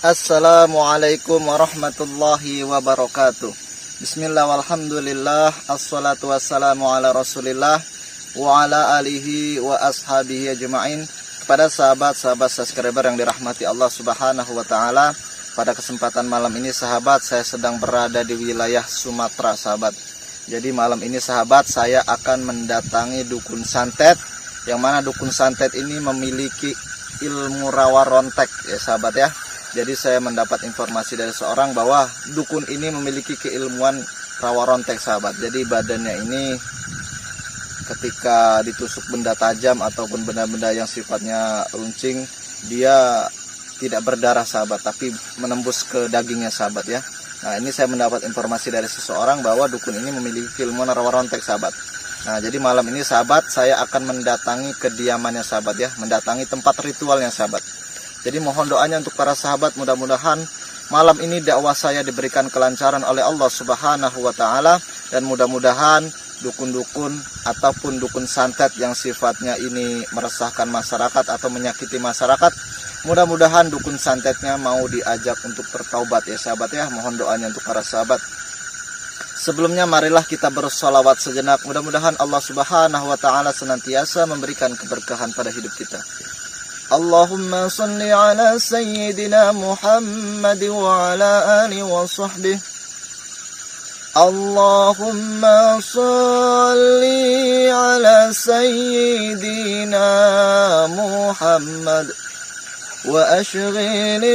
Assalamualaikum warahmatullahi wabarakatuh. Bismillah walhamdulillah, assalatu wassalamu ala rasulillah wa ala alihi wa ashabihi ajma'in. Kepada sahabat-sahabat subscriber yang dirahmati Allah subhanahu wa ta'ala, pada kesempatan malam ini sahabat, saya sedang berada di wilayah Sumatera sahabat. Jadi malam ini sahabat, saya akan mendatangi dukun santet, yang mana dukun santet ini memiliki ilmu rawa rontek ya sahabat ya. Jadi saya mendapat informasi dari seorang bahwa dukun ini memiliki keilmuan rawa rontek sahabat. Jadi badannya ini ketika ditusuk benda tajam ataupun benda-benda yang sifatnya runcing, dia tidak berdarah sahabat, tapi menembus ke dagingnya sahabat ya. Nah ini saya mendapat informasi dari seseorang bahwa dukun ini memiliki keilmuan rawa rontek sahabat. Nah jadi malam ini sahabat, saya akan mendatangi kediamannya sahabat ya, mendatangi tempat ritualnya sahabat. Jadi mohon doanya untuk para sahabat, mudah-mudahan malam ini dakwah saya diberikan kelancaran oleh Allah subhanahu wa ta'ala. Dan mudah-mudahan dukun-dukun ataupun dukun santet yang sifatnya ini meresahkan masyarakat atau menyakiti masyarakat, mudah-mudahan dukun santetnya mau diajak untuk bertaubat ya sahabat ya. Mohon doanya untuk para sahabat. Sebelumnya marilah kita bersolawat sejenak. Mudah-mudahan Allah subhanahu wa ta'ala senantiasa memberikan keberkahan pada hidup kita. Allahumma salli ala sayyidina Muhammad wa ala alihi wa sahbihi. Allahumma salli ala sayyidina Muhammad wa ashghilil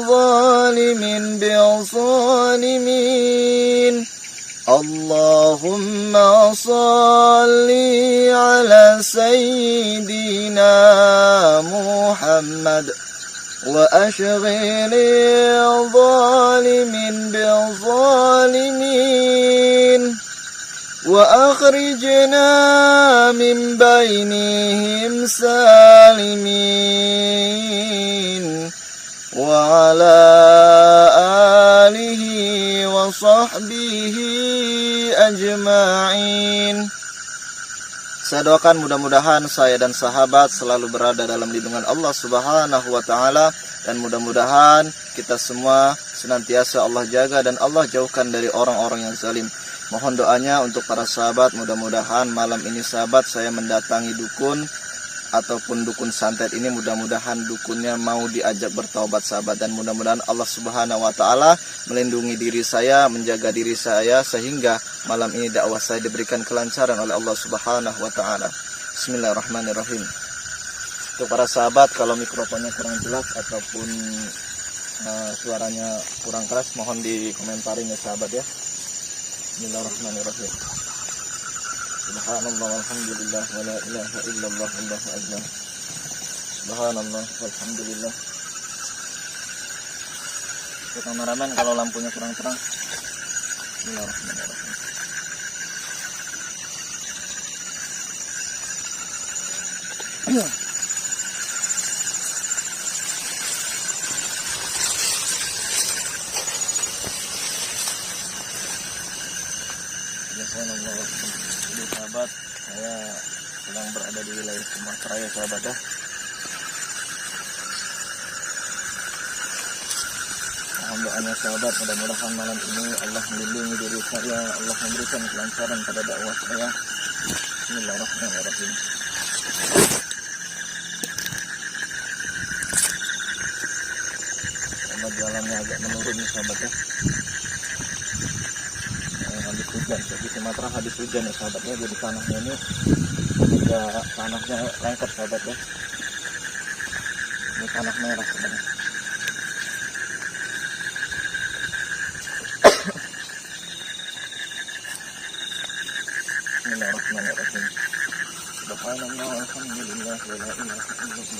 zalimin bil zalimin. Allahumma salli ala sayyidina Muhammad wa ashghilil zalimin bil zalimin wa akhrijna min bainihim salimin wa ala alihi wa sahbihi ajma'in. Saya doakan mudah-mudahan saya dan sahabat selalu berada dalam lindungan Allah subhanahu wa ta'ala. Dan mudah-mudahan kita semua senantiasa Allah jaga dan Allah jauhkan dari orang-orang yang zalim. Mohon doanya untuk para sahabat, mudah-mudahan malam ini sahabat saya mendatangi dukun ataupun dukun santet ini, mudah-mudahan dukunnya mau diajak bertaubat sahabat. Dan mudah-mudahan Allah subhanahu wa ta'ala melindungi diri saya, menjaga diri saya, sehingga malam ini dakwah saya diberikan kelancaran oleh Allah subhanahu wa ta'ala. Bismillahirrahmanirrahim. Untuk para sahabat, kalau mikrofonnya kurang jelas ataupun suaranya kurang keras, mohon dikomentarin ya sahabat ya. Bismillahirrahmanirrahim. Subhanallah walhamdulillah wa la ilaha illallah wallahu akbar. Subhanallah walhamdulillah. Untuk kameramen kalau lampunya kurang terang. Bismillahirrahmanirrahim. Jadi sahabat, saya sedang berada di wilayah Sumatera ya sahabat ya. Mohon doanya sahabat, mudah-mudahan malam ini Allah melindungi diri saya, Allah memberikan kelancaran pada dakwah saya. Bismillahirrahmanirrahim. Sahabat, jalannya agak menurun nih sahabat ya. Habis hujan, di Sumatera habis hujan ya sahabatnya, jadi tanahnya ini ya tanahnya lengket sahabat ya. Ini tanah merah sebenarnya. Bismillahirrahmanirrahim. Subhanallah walhamdulillah wa la ilaha illallah.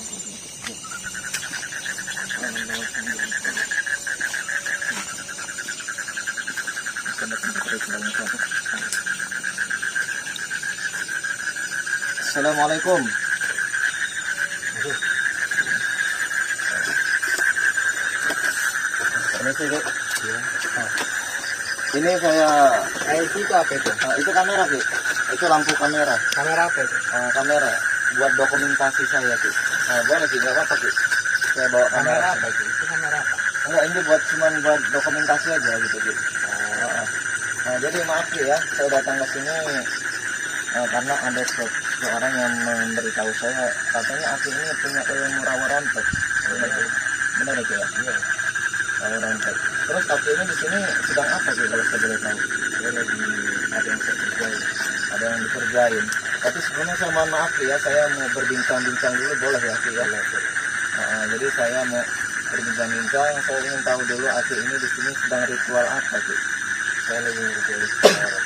Subhanallah walhamdulillah. Assalamualaikum. Permisi Dek. Ini saya itu apa itu? itu kamera Dek. Itu lampu kamera. Kamera apa itu? Kamera buat dokumentasi saya Dek. Boleh sih, nggak apa-apa Dek. Saya bawa kamera. Kamera apa itu? Itu kamera apa? Enggak, ini cuman buat dokumentasi aja gitu Ki. Nah, jadi maaf Ki ya, saya datang ke sini karena ada seorang yang memberitahu saya katanya Aki ini punya ilmu rawa rontek. Benar ya Ki ya? Iya. Rawa rontek. Terus Aki ini di sini sedang apa Ki kalau saya boleh tahu? Saya lagi ada yang saya kerjain. Ada yang dikerjain. Tapi sebelumnya saya mohon maaf Ki ya, saya mau berbincang-bincang dulu boleh ya Ki ya? Jadi saya mau berbincang-bincang, saya ingin tahu dulu Aki ini di sini sedang ritual apa Ki? Saya lagi ngerjain orang.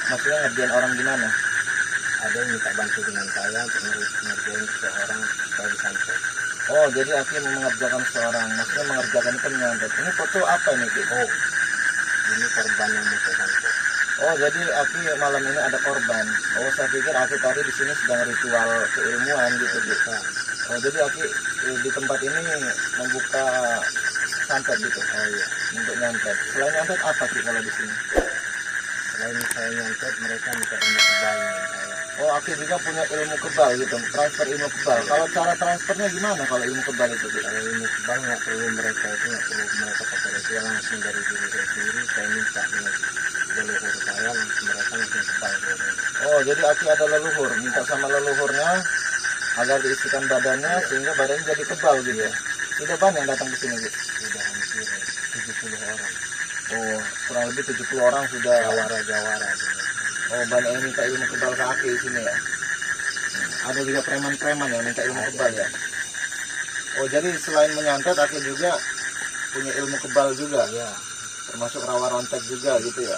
Maksudnya ngerjain orang gimana? Ada yang minta bantu dengan saya untuk ngerjain seseorang supaya disantet. Oh, jadi Aki mau mengerjakan seseorang. Maksudnya mengerjakan itu menyantet. Ini foto apa ini Ki? Oh, ini korban yang mau saya santet. Oh, jadi Aki malam ini ada korban. Oh, saya pikir Aki tadi di sini sedang ritual keilmuan gitu Ki. Oh, jadi Aki di tempat ini membuka santet gitu. Oh iya. Untuk nyantet. Selain nyantet apa Ki kalau di sini? Selain saya nyantet, mereka minta ilmu kebal dengan saya. Oh, Aki juga punya ilmu kebal gitu, transfer ilmu kebal. Kalau cara transfernya gimana kalau ilmu kebal itu? Kalau ilmu kebal nggak perlu mereka pakai ritual, langsung dari diri saya sendiri. Saya minta dengan leluhur saya, langsung mereka langsung kebal. Oh, jadi Aki ada leluhur, minta sama leluhurnya agar diisikan badannya sehingga badannya jadi kebal gitu. Sudah banyak yang datang ke sini gitu. Sudah hampir 70 orang. Oh, kurang lebih 70 orang sudah. Jawara. Oh, banyak yang minta ilmu kebal ke Aki di sini ya. Ada juga preman-preman yang minta ilmu kebal ya. Oh, jadi selain menyantet Aki juga punya ilmu kebal juga. Iya. Termasuk rawa rontek juga gitu ya.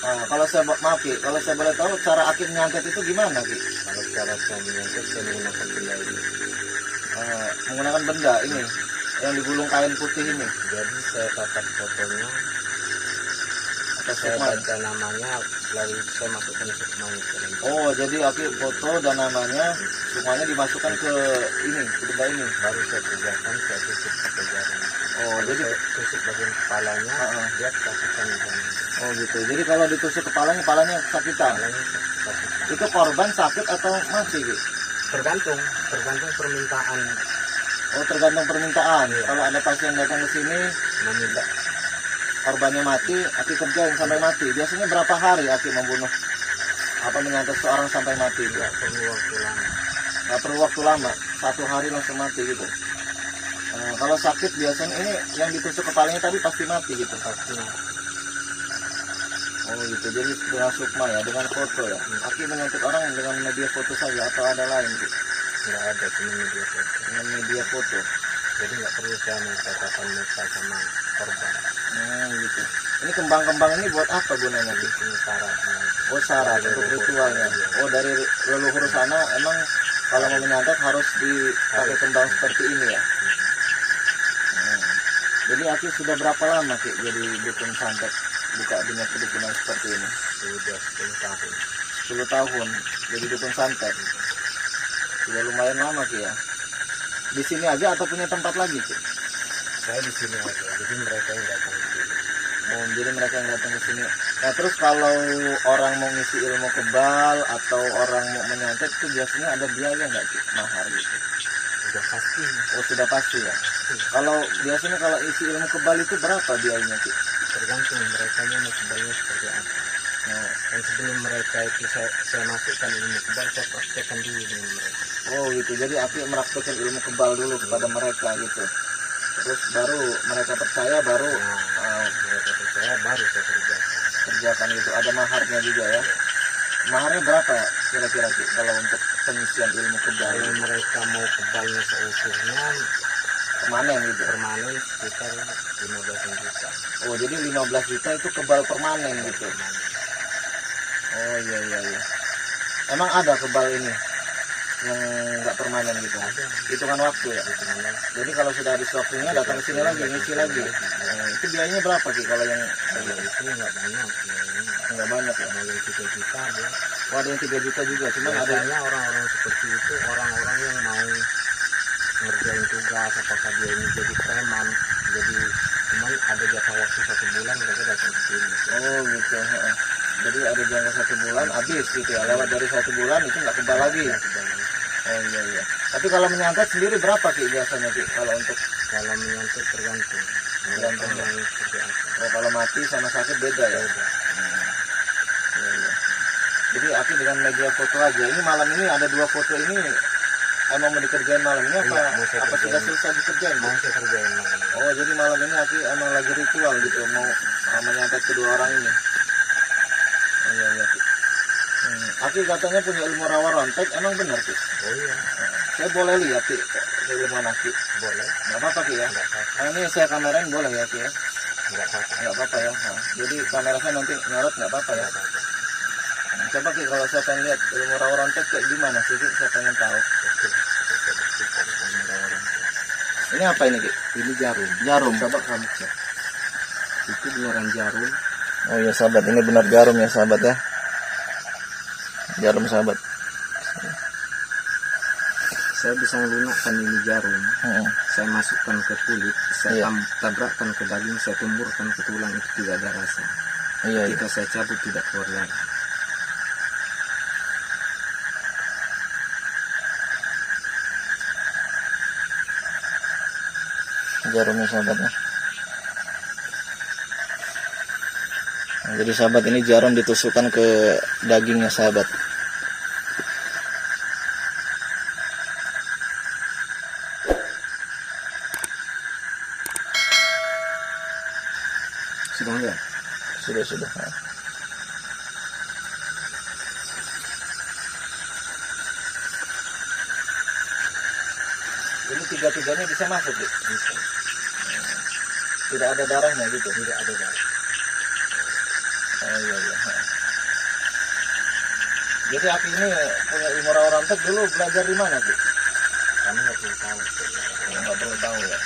Kalau saya maaf Ki, kalau saya boleh tahu cara Aki menyantet itu gimana Ki? Kalau cara saya menyantet, saya menggunakan benda ini. Menggunakan benda ini yang digulung kain putih ini. Jadi saya dapat fotonya, Atau saya sukma? baca namanya, lalu saya masukkan sukma ke dalam. Oh, jadi Aki foto dan namanya semuanya dimasukkan ke ini, ke benda ini. Baru saya kerjakan, saya tusuk pakai jarum. Oh, jadi Saya tusuk bagian kepalanya, dia kesakitan di sana. oh gitu. Jadi kalau ditusuk kepalanya kesakitan. Kepalanya kesakitan. Itu korban sakit atau mati Ki? Tergantung permintaan. Oh, tergantung permintaan. Kalau ada pasien datang ke sini Meminta korbannya mati, Aki kerjain sampai mati. Biasanya berapa hari Aki membunuh menyantet seorang sampai mati? tidak perlu waktu lama. Nggak perlu waktu lama, 1 hari langsung mati gitu. Kalau sakit biasanya ini yang ditusuk kepalanya tadi pasti mati gitu. Pastinya Oh gitu, jadi dengan sukma ya, dengan foto ya. Aki menyantet orang dengan media foto saja atau ada lain gitu? nggak ada, cuma media foto. Dengan media foto. Jadi nggak perlu saya mencatatkan muka sama korban. Gitu. Ini kembang-kembang ini buat apa gunanya Jadi gitu? ini syaratnya. Oh, syarat untuk ritualnya. Oh, dari leluhur sana emang kalau mau menyantet harus dipakai kembang seperti ini ya. Jadi Aki sudah berapa lama Ki jadi dukun santet, buka dunia kedukunan seperti ini? Sudah 10 tahun. 10 tahun jadi dukun santet. Sudah lumayan lama Ki ya. Di sini aja atau punya tempat lagi Ki? Saya di sini aja, jadi mereka yang datang ke sini. Oh, jadi mereka yang datang ke sini. Nah, terus kalau orang mau ngisi ilmu kebal atau orang mau menyantet itu biasanya ada biaya nggak Ki? Mahar gitu? Sudah pasti. Oh, sudah pasti ya. Kalau biasanya kalau isi ilmu kebal itu berapa biayanya Ki? Tergantung mereka mau kebalnya seperti apa. Oh, Dan sebelum mereka itu saya masukkan ilmu kebal, saya praktekkan dulu dengan mereka. oh gitu. Jadi Aki meraktekkan ilmu kebal dulu kepada mereka gitu. Terus baru mereka percaya, baru Mereka percaya, baru saya kerjakan gitu. Ada maharnya juga ya. Maharnya berapa kira-kira Ki kalau untuk pengisian ilmu kebal? Kalau mereka mau kebalnya seutuhnya, Permanen gitu. permanen sekitar 15 juta. Oh, jadi 15 juta itu kebal permanen gitu. Oh iya. Emang ada kebal ini yang nggak permanen gitu? Ada. Hitungan waktu ya. Jadi kalau sudah habis waktunya datang ke sini lagi, ngisi lagi. Itu biayanya berapa Ki kalau yang Kalau itu nggak banyak, nggak banyak ya? mulai 3 juta dia. Oh, ada yang 3 juta juga, cuman ada Biasanya orang-orang seperti itu orang-orang yang mau ngerjain tugas, apakah dia ini jadi preman, jadi cuman ada jatah waktu 1 bulan mereka datang ke sini. oh gitu. Jadi ada jangka 1 bulan habis gitu ya. Lewat dari 1 bulan itu nggak kebal lagi. Oh iya. Tapi kalau menyantet sendiri berapa Ki biasanya Ki kalau untuk Kalau menyantet tergantung Tergantung, ya? yang seperti apa. Oh, kalau mati sama sakit beda ya? Beda. Iya, iya. Jadi Aki dengan media foto aja. Ini malam ini ada 2 foto ini emang mau dikerjain malam ini apa? Iya, mau saya Apa sudah kerjain. selesai dikerjain? Bu? Mau saya kerjain malam ini. Oh, jadi malam ini Aki emang lagi ritual gitu, mau menyantet kedua orang ini. Oh, iya, iya. Ki. Aki katanya punya ilmu rawa rontek, emang benar Ki? Oh iya, Saya boleh lihat Ki, ilmu Aki? boleh. Nggak apa-apa Ki ya? Nggak apa-apa. Ini saya kamerain boleh ya Ki ya? Nggak apa-apa. Nggak apa-apa ya? Nah, jadi kamera saya nanti nyorot nggak apa-apa ya? Nggak apa-apa. Coba Ki, kalau saya pengen lihat ilmu rawa rontek kayak gimana sih Ki? Saya pengen tahu. Oke. Saya buktikan ilmu rawa rontek. Ini apa ini Ki? Ini jarum. Jarum. Coba kamu cek. Itu beneran jarum. Oh iya sahabat, ini benar jarum ya sahabat ya. Jarum sahabat. Saya bisa melunakkan ini jarum. Saya masukkan ke kulit, saya Iya. tabrakkan ke daging, saya tumburkan ke tulang, itu tidak ada rasa. Iya, iya. Ketika saya cabut tidak keluar lagi. Jarumnya sahabat ya. Nah, jadi sahabat, ini jarum ditusukkan ke dagingnya sahabat. Sudah enggak? Sudah. Nah. Ini tiga-tiganya bisa masuk Ki? Bisa. Tidak ada darahnya gitu? Tidak ada darah. Oh iya. Nah. Jadi Aki ini punya ilmu rawa rontek dulu belajar di mana Ki? Kamu nggak perlu tahu. Nggak perlu tahu ya.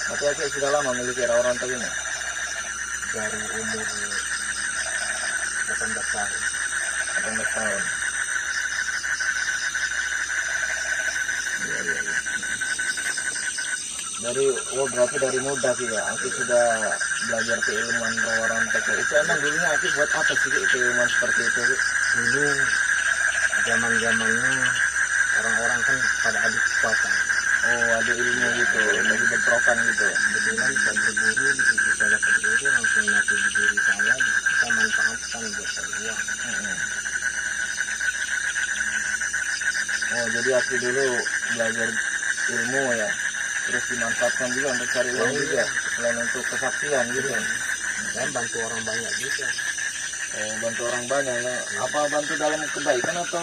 Tapi Aki sudah lama memiliki rawa rontek ini? Dari umur 18 tahun. 18 tahun. Iya. Berarti dari muda Ki ya, Aki sudah belajar keilmuan rawa rontek. Itu emang dulunya Aki buat apa sih Ki, keilmuan seperti itu Ki? Dulu zaman-zamannya orang-orang kan pada adu kekuatan. Oh, ada ilmu gitu, lagi bentrokan gitu. Kebetulan saya berburu, di situ saya dapat berburu, langsung nyatu di diri saya, saya manfaatkan buat saya uang. Oh, jadi Aki dulu belajar ilmu ya, terus dimanfaatkan juga untuk cari uang juga, selain untuk kesaksian gitu. Saya bantu orang banyak juga. Oh, bantu orang banyak ya. Apa bantu dalam kebaikan atau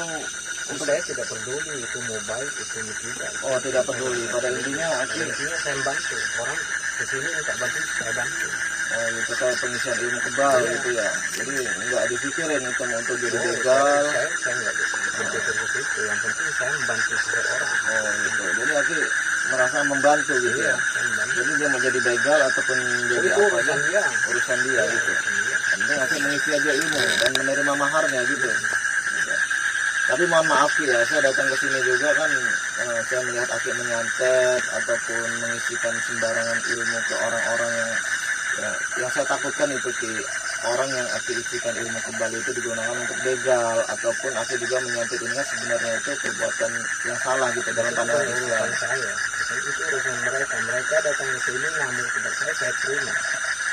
untuk? Saya tidak peduli itu mau baik itu mau tidak. Oh, tidak peduli. Pada intinya Aki, Intinya saya bantu orang kesini minta bantu, saya bantu. oh itu kayak pengisian ilmu kebal gitu ya. Jadi nggak dipikirin itu mau untuk jadi begal. Saya nggak berpikir ke situ. Yang penting saya membantu seseorang. Oh gitu. Jadi Aki merasa membantu gitu Iya, ya. saya membantu. Jadi dia mau jadi begal ataupun jadi Itu apa aja, urusan dia. urusan dia gitu. Iya. Yang penting Aki mengisi aja ilmu dan menerima maharnya gitu. Gitu. Tapi mohon maaf Ki ya, saya datang ke sini juga kan, saya melihat Aki menyantet ataupun mengisikan sembarangan ilmu ke orang-orang yang saya takutkan itu Ki, orang yang Aki isikan ilmu kembali itu digunakan untuk begal ataupun Aki juga menyantet ini kan sebenarnya itu perbuatan yang salah gitu dalam pandangan Itu Islam. urusan saya. Itu urusan mereka. Mereka datang ke sini ngambil kepada saya terima.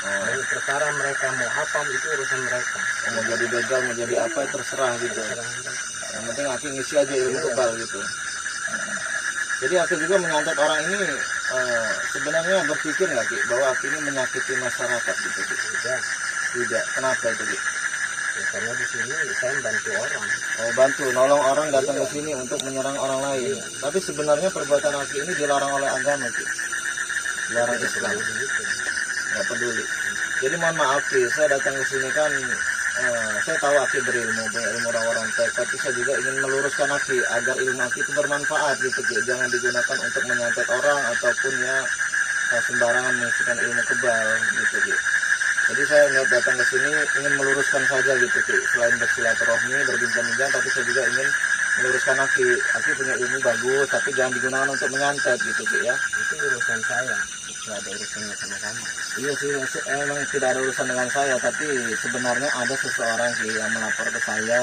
Oh, Dan perkara mereka mau apa itu urusan mereka. mau jadi begal, mau jadi apa terserah gitu. Terserah mereka. Yang penting Aki ngisi aja ilmu kebal gitu. Jadi Aki juga menyantet orang ini sebenarnya berpikir nggak Ki bahwa Aki ini menyakiti masyarakat gitu Ki? Tidak. Kenapa itu Ki? Ya, karena di sini saya membantu orang. Oh, bantu nolong orang datang ke sini untuk menyerang orang lain. Tapi sebenarnya perbuatan Aki ini dilarang oleh agama Ki. Dilarang Islam. Begitu. Nggak peduli. Jadi mohon maaf Ki, saya datang ke sini kan saya tahu Aki berilmu, punya ilmu rawa rontek, tapi saya juga ingin meluruskan Aki agar ilmu Aki itu bermanfaat gitu Ki. Jangan digunakan untuk menyantet orang ataupun ya sembarangan mengisikan ilmu kebal gitu Ki. Jadi saya niat datang ke sini ingin meluruskan saja gitu Ki. Selain bersilaturahmi, berbincang-bincang, tapi saya juga ingin meluruskan Aki. Aki punya ilmu bagus, tapi jangan digunakan untuk menyantet gitu Ki ya. Itu urusan saya. Nggak ada urusannya sama kamu. Iya sih, emang tidak ada urusan dengan saya, tapi sebenarnya ada seseorang Ki yang melapor ke saya,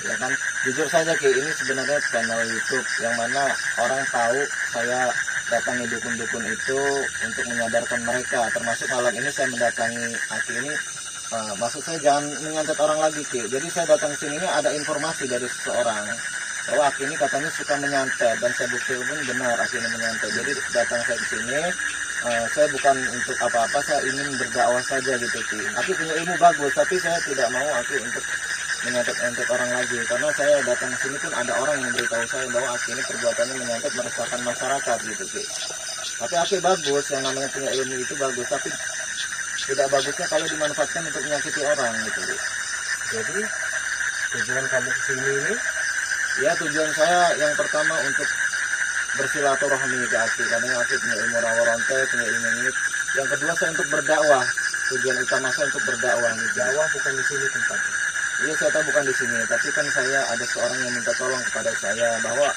ya kan. Jujur saja Ki, ini sebenarnya channel YouTube yang mana orang tahu saya datangi dukun-dukun itu untuk menyadarkan mereka. Termasuk malam ini saya mendatangi Aki ini, maksud saya jangan menyantet orang lagi Ki. Jadi saya datang ke sini ini ada informasi dari seseorang bahwa Aki ini katanya suka menyantet, dan saya bukti pun benar Aki ini menyantet. Jadi datang saya ke sini, saya bukan untuk apa-apa, saya ingin berdakwah saja gitu Ki. Aki punya ilmu bagus, tapi saya tidak mau Aki untuk menyantet orang lagi, karena saya datang ke sini pun ada orang yang memberitahu saya bahwa Aki ini perbuatannya menyantet meresahkan masyarakat gitu Ki. Tapi Aki bagus, yang namanya punya ilmu itu bagus, tapi tidak bagusnya kalau dimanfaatkan untuk menyakiti orang gitu Ki. Jadi tujuan kamu kesini ini? Ya, tujuan saya yang pertama untuk bersilaturahmi ke Aki, karena Aki punya ilmu rawa-ronte, punya ilmu ini. Yang kedua saya untuk berdakwah, tujuan utama saya untuk berdakwah gitu. Dakwah bukan di sini tempatnya. Iya, saya tahu bukan di sini, tapi kan saya ada seorang yang minta tolong kepada saya bahwa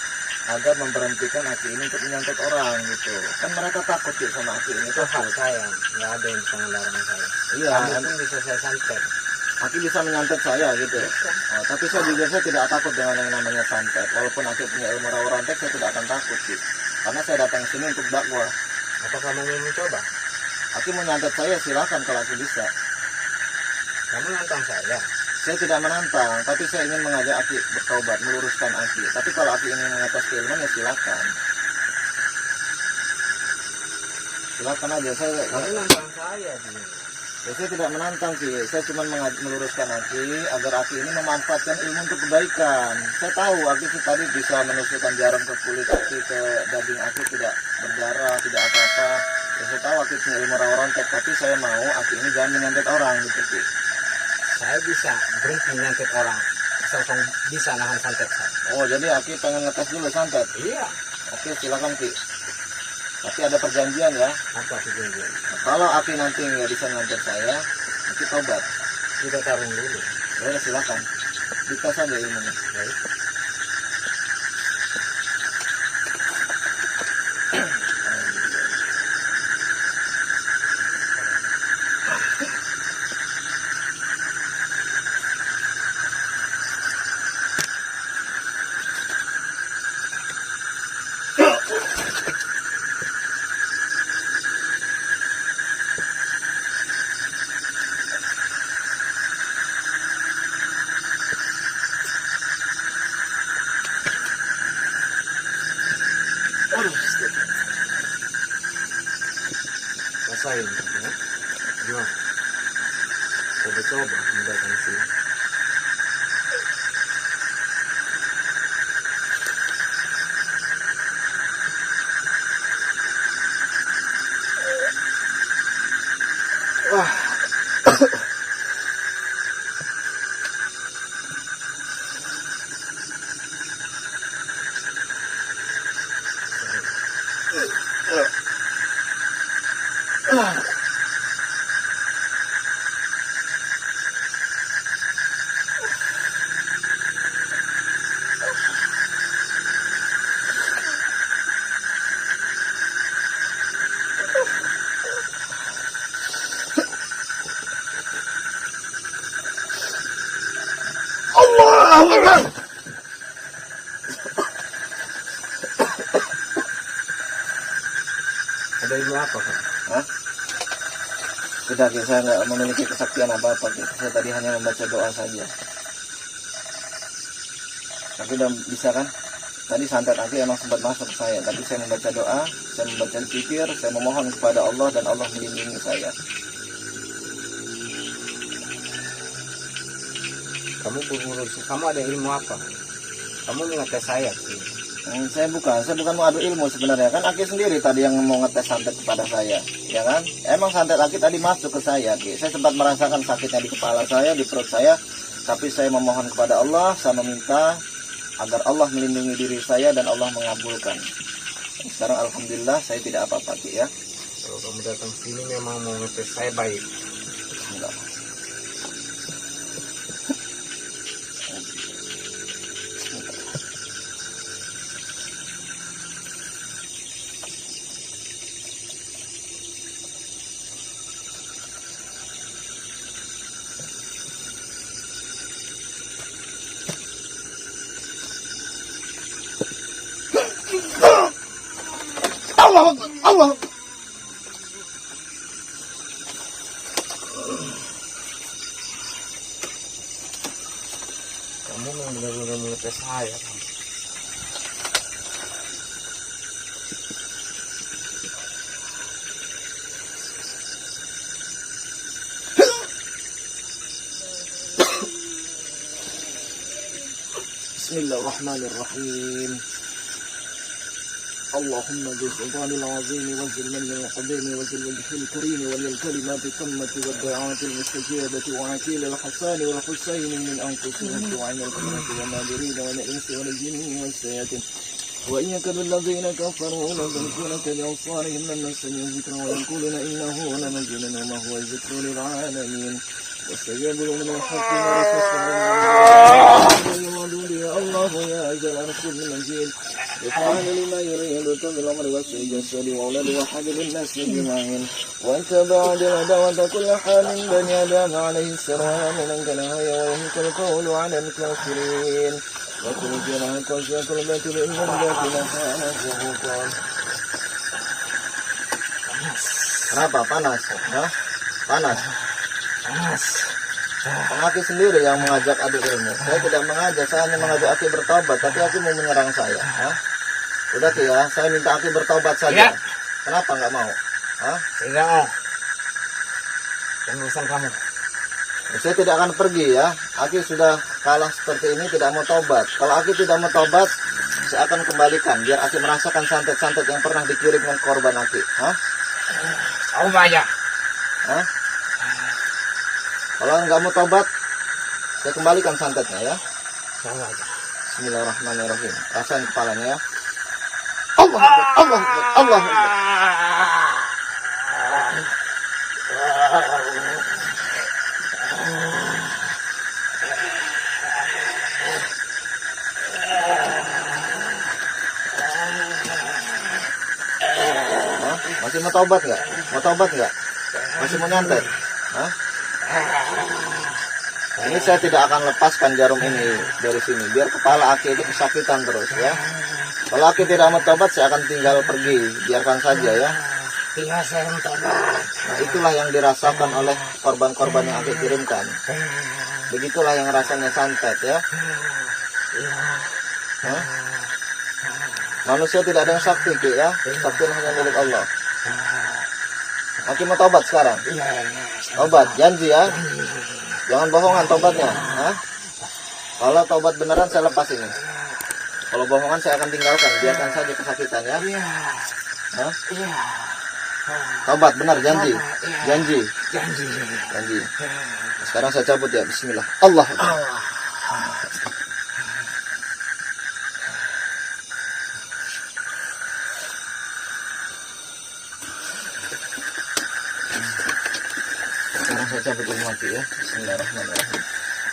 agar memberhentikan Aki ini untuk menyantet orang gitu. Kan mereka takut sih sama Aki ini. Itu hak saya, nggak ada yang bisa melarang saya. Iya, Kamu pun bisa saya santet. Aki bisa menyantet saya gitu. Oh, tapi saya jujur saya tidak takut dengan yang namanya santet. Walaupun Aki punya ilmu rawa-ronte, saya tidak akan takut sih. Karena saya datang ke sini untuk dakwah. Apa kamu mau mencoba? Aki mau nyantet saya, silakan kalau Aki bisa. Kamu nantang saya. Saya tidak menantang, tapi saya ingin mengajak Aki bertobat, meluruskan Aki. Tapi kalau Aki ingin mengatas keilmuan, ya silakan. Silakan aja. Kamu nantang saya sih. Saya tidak menantang sih. Saya cuma meluruskan Aki agar Aki ini memanfaatkan ilmu untuk kebaikan. Saya tahu Aki tadi bisa menusukkan jarum ke kulit Aki, ke daging Aki tidak berdarah, tidak apa-apa. Ya, saya tahu Aki punya ilmu rawa-rontek, tapi saya mau Aki ini jangan menyantet orang gitu sih. Saya bisa berhenti nyantet orang. Asal kamu bisa nahan santet saya. Oh, jadi Aki pengen ngetes dulu santet? Iya. Oke, silakan Ki. Tapi ada perjanjian ya. Apa perjanjian? Nah, kalau Aki nanti nggak bisa nganter saya, Aki tobat. Kita tarung dulu. Ya silakan. Dites saja ilmunya. Baik. Rasain ya. Gimana? Coba-coba mendatang sini. Wah. Ada ilmu apa kan? Hah? Tidak, Ki. Saya nggak memiliki kesaktian apa-apa. Ki. Saya tadi hanya membaca doa saja. Tapi udah bisa kan? Tadi santet Aki emang sempat masuk ke saya. Tapi saya membaca doa, saya membaca zikir, saya memohon kepada Allah dan Allah melindungi saya. Kamu berurus, kamu ada ilmu apa? Kamu ngetes saya sih. Saya bukan mau adu ilmu sebenarnya. Kan Aki sendiri tadi yang mau ngetes santet kepada saya, ya kan? Emang santet Aki tadi masuk ke saya, Ki. Saya sempat merasakan sakitnya di kepala saya, di perut saya. Tapi saya memohon kepada Allah, saya meminta agar Allah melindungi diri saya dan Allah mengabulkan. Sekarang alhamdulillah saya tidak apa-apa, Ki, ya. Kalau kamu datang sini memang mau ngetes saya baik. Enggak. Allah Akbar. Allah Akbar. Kamu memang benar-benar menetes saya, kamu. Bismillahirrahmanirrahim. Allahumma bi sultanil azim wa zil manil qadim wa zil wajhil karim wa lil kalimati tammati wa da'awatil mustajabati wa akil al hasan wal husayn min anfusihim wa anil qurrati wa nadirin wa al insi wal jinni was sayatin wa iyyaka bil ladzina kafaru la tunkunaka bi awsarihim man sami'u dhikra wa yaquluna innahu la majnun wa ma huwa dhikrun lil alamin. واستجابوا من الحق يا الله يا أجل رسول المجيد يفعل لما يريد طول الأمر والسيد السلي وأولاد وحبل الناس أجمعين وأنت بعد دعوة كل حال بني آدم عليه السلام من كنهاية ويهلك القول على الكافرين وكل جناح قاسية كل بيت إن البيت كان زهوقا. Kenapa panas? Hah? Panas. Aki sendiri yang mengajak adik ilmu. Saya tidak mengajak, saya hanya mengajak Aki bertobat. Tapi Aki mau menyerang saya. Hah? Udah Ki ya, saya minta Aki bertobat saja. Ya. Kenapa nggak mau? Hah? Tidak mau. Urusan kamu. Saya tidak akan pergi ya. Aki sudah kalah seperti ini, tidak mau tobat. Kalau Aki tidak mau tobat, saya akan kembalikan. Biar Aki merasakan santet-santet yang pernah dikirimkan korban Aki. Hah? Kamu aja. Hah? Kalau nggak mau tobat, saya kembalikan santetnya ya. Kamu aja. Bismillahirrahmanirrahim. Rasain kepalanya ya. Allah Akbar, Allah Akbar, Allah Akbar. Hah? Masih mau tobat nggak? Mau tobat nggak? Masih mau nyantet? Hah? Ini saya tidak akan lepaskan jarum ini dari sini, biar kepala Aki itu kesakitan terus ya. Kalau Aki tidak mau tobat, saya akan tinggal pergi, biarkan saja ya. Iya, saya mau tobat. Nah, itulah yang dirasakan oleh korban-korban yang Aki kirimkan. Begitulah yang rasanya santet ya. Hah? Manusia tidak ada yang sakti Ki ya, sakti hanya milik Allah. Aki mau tobat sekarang? Tobat, janji ya. Jangan bohongan tobatnya. Hah? Kalau tobat beneran saya lepas ini. Kalau bohongan saya akan tinggalkan, biarkan saja kesakitan ya. Hah? Tobat benar, janji. Janji. Janji. Sekarang saya cabut ya. Bismillah. Allah. Sekarang saya cabut ilmu mati ya. Bismillahirrahmanirrahim.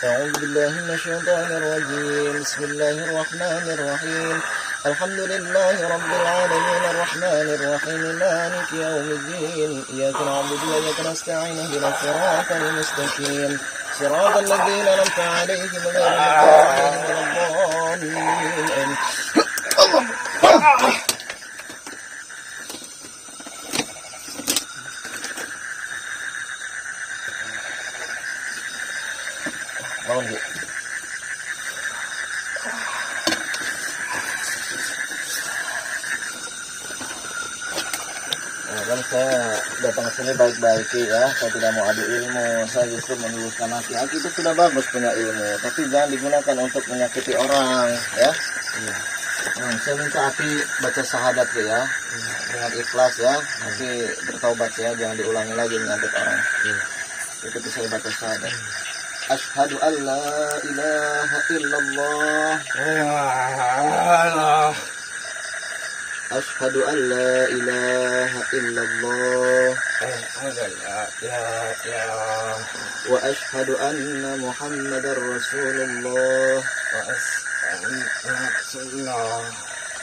A'udzu billahi minasyaitonir rajim. Bismillahirrahmanirrahim. Alhamdulillahi rabbil alamin arrahmanir rahim maliki yaumiddin. Iyyaka na'budu wa iyyaka nasta'in ihdinas siratal mustaqim. Siratal ladzina an'amta 'alaihim ghairil maghdubi 'alaihim waladdallin. Bangun Ki. Kan saya datang ke sini baik-baik ya. Saya tidak mau adu ilmu. Saya justru meluruskan Aki. Aki itu sudah bagus punya ilmu, tapi jangan digunakan untuk menyakiti orang ya. Saya minta Aki baca syahadat ya, dengan ikhlas ya. Aki bertaubat ya, jangan diulangi lagi menyakiti orang. Ikuti saya baca syahadat. Ashhadu an la ilaha illallah. Ashhadu an la ilaha illallah. Wa ashhadu anna Muhammadar Rasulullah.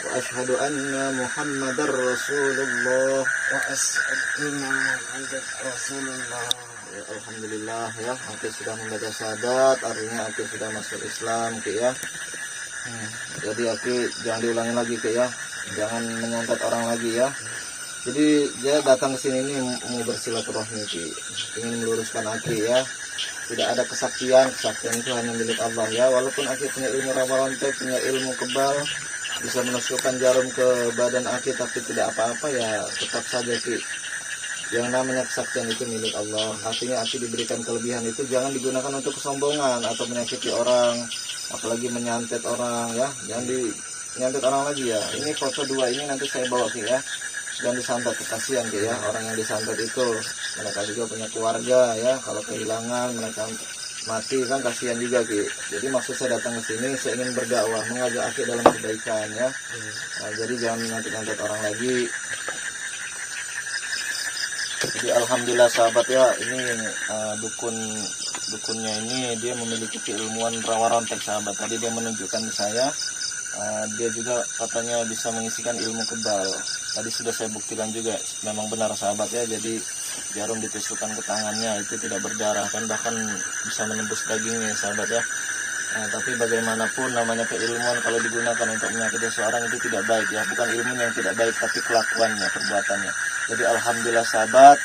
Wa ashhadu anna Muhammadar Rasulullah. Ya, alhamdulillah ya, Aki sudah membaca syahadat, artinya Aki sudah masuk Islam Ki ya. Jadi Aki jangan diulangi lagi Ki ya, jangan menyantet orang lagi ya. Jadi dia datang ke sini ini mau bersilaturahmi, ingin meluruskan Aki ya. Tidak ada kesaktian itu hanya milik Allah ya. Walaupun Aki punya ilmu rawa rontek, punya ilmu kebal, bisa menusukkan jarum ke badan Aki, tapi tidak apa-apa ya, tetap saja Ki. Yang namanya kesaktian itu milik Allah. Artinya Aki diberikan kelebihan itu jangan digunakan untuk kesombongan atau menyakiti orang, apalagi menyantet orang ya. Jangan nyantet orang lagi ya. Ini foto 2 ini nanti saya bawa Ki ya. Dan disantet, kasihan Ki ya, orang yang disantet itu mereka juga punya keluarga ya, kalau kehilangan mereka mati kan kasihan juga Ki. Jadi maksud saya datang ke sini saya ingin berdakwah, mengajak Aki dalam kebaikan ya. Nah, jadi jangan nyantet orang lagi. Jadi alhamdulillah sahabat ya, ini dukunnya ini dia memiliki keilmuan rawa rontek sahabat. Tadi dia menunjukkan ke saya, dia juga katanya bisa mengisikan ilmu kebal. Tadi sudah saya buktikan juga, memang benar sahabat ya. Jadi jarum ditusukkan ke tangannya itu tidak berdarah, kan bahkan bisa menembus dagingnya sahabat ya. Tapi bagaimanapun namanya keilmuan kalau digunakan untuk menyakiti seorang itu tidak baik ya. Bukan ilmunya yang tidak baik, tapi kelakuannya, perbuatannya. Jadi alhamdulillah sahabat,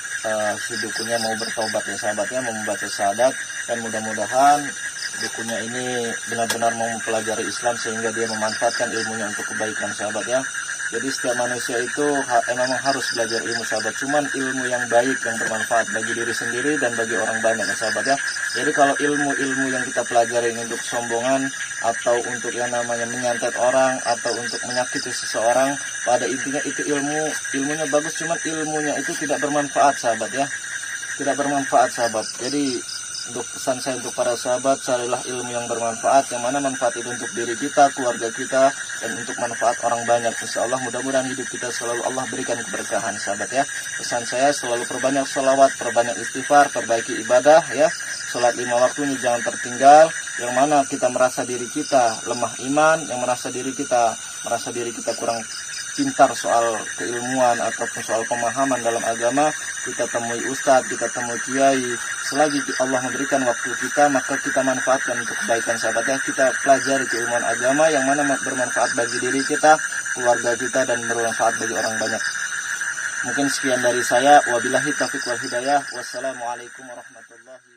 si dukunnya mau bertobat ya sahabatnya, mau membaca syahadat, dan mudah-mudahan dukunnya ini benar-benar mau mempelajari Islam sehingga dia memanfaatkan ilmunya untuk kebaikan sahabat ya. Jadi setiap manusia itu memang harus belajar ilmu sahabat, cuman ilmu yang baik yang bermanfaat bagi diri sendiri dan bagi orang banyak ya sahabat ya. Jadi kalau ilmu-ilmu yang kita pelajari untuk kesombongan atau untuk yang namanya menyantet orang atau untuk menyakiti seseorang, pada intinya itu ilmunya bagus, cuman ilmunya itu tidak bermanfaat sahabat ya. Tidak bermanfaat sahabat. Jadi untuk pesan saya untuk para sahabat, carilah ilmu yang bermanfaat, yang mana manfaat itu untuk diri kita, keluarga kita, dan untuk manfaat orang banyak. Insya Allah mudah-mudahan hidup kita selalu Allah berikan keberkahan sahabat ya. Pesan saya selalu perbanyak sholawat, perbanyak istighfar, perbaiki ibadah ya. Sholat 5 waktunya jangan tertinggal. Yang mana kita merasa diri kita lemah iman, yang merasa diri kita kurang pintar soal keilmuan ataupun soal pemahaman dalam agama, kita temui ustadz, kita temui kiai. Selagi Allah memberikan waktu kita, maka kita manfaatkan untuk kebaikan sahabat ya. Kita pelajari keilmuan agama yang mana bermanfaat bagi diri kita, keluarga kita, dan bermanfaat bagi orang banyak. Mungkin sekian dari saya. Wabillahi taufiq wal hidayah. Wassalamualaikum warahmatullahi wabarakatuh.